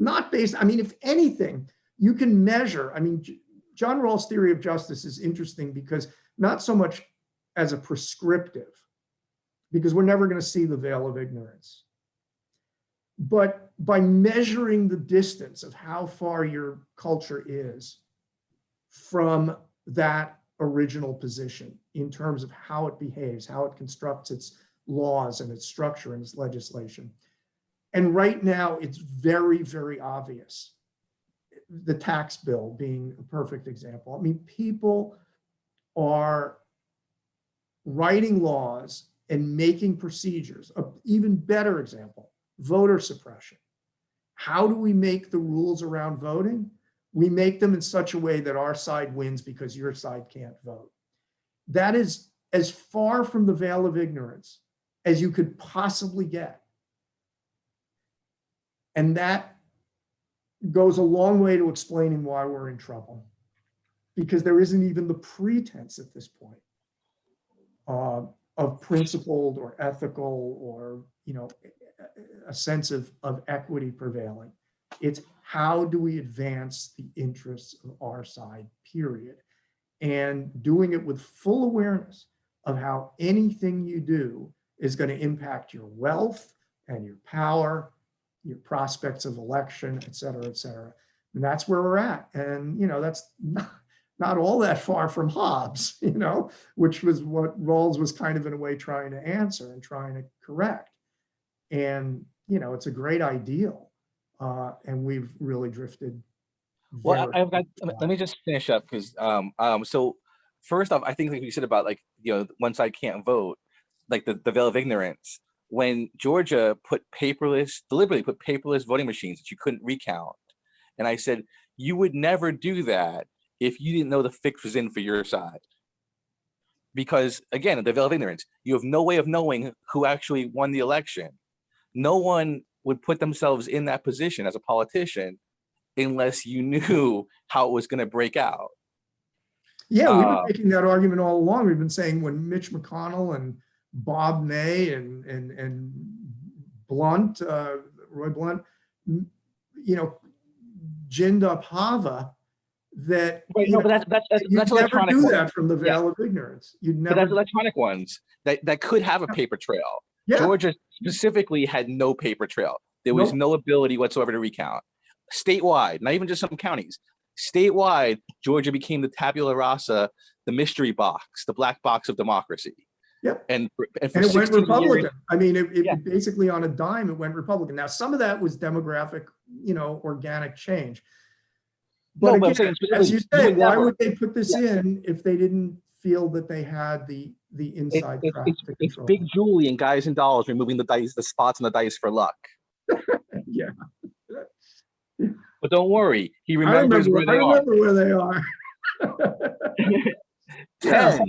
not based, I mean, if anything, you can measure. I mean, John Rawls' theory of justice is interesting because not so much as a prescriptive, because we're never going to see the veil of ignorance, but by measuring the distance of how far your culture is from that original position in terms of how it behaves, how it constructs its laws and its structure and its legislation. And right now, it's very, very obvious. The tax bill being a perfect example. I mean, people are writing laws and making procedures. An even better example, voter suppression. How do we make the rules around voting? We make them in such a way that our side wins because your side can't vote. That is as far from the veil of ignorance as you could possibly get. And that goes a long way to explaining why we're in trouble, because there isn't even the pretense at this point of principled or ethical or, you know, a sense of equity prevailing. It's how do we advance the interests of our side, period. And doing it with full awareness of how anything you do is going to impact your wealth and your power, your prospects of election, et cetera, et cetera. And that's where we're at. And, you know, that's not all that far from Hobbes, you know, which was what Rawls was kind of in a way trying to answer and trying to correct. And, you know, it's a great ideal. And we've really drifted. Well, let me just finish up because so first off, I think like you said about like, you know, one side can't vote, like the veil of ignorance. When Georgia deliberately put paperless voting machines that you couldn't recount. And I said, you would never do that if you didn't know the fix was in for your side. Because again, the veil of ignorance, you have no way of knowing who actually won the election. No one would put themselves in that position as a politician unless you knew how it was going to break out. Yeah, we've been making that argument all along. We've been saying when Mitch McConnell and Bob Ney and Blunt, Roy Blunt, you know, ginned up Hava, that but that's never do ones. that from the veil of ignorance. You'd never. But that's electronic ones that could have a paper trail. Yeah. Georgia specifically had no paper trail. There was no ability whatsoever to recount. Statewide, not even just some counties. Statewide, Georgia became the tabula rasa, the mystery box, the black box of democracy. Yep. And it went Republican. Years, I mean, it basically on a dime, it went Republican. Now, some of that was demographic, you know, organic change. But again, as you say, why would they put this in if they didn't feel that they had the inside track to control? It's Big Julie and Guys and Dolls removing the spots on the dice for luck. Yeah. But don't worry, he remembers where they are. I remember where they are. 10.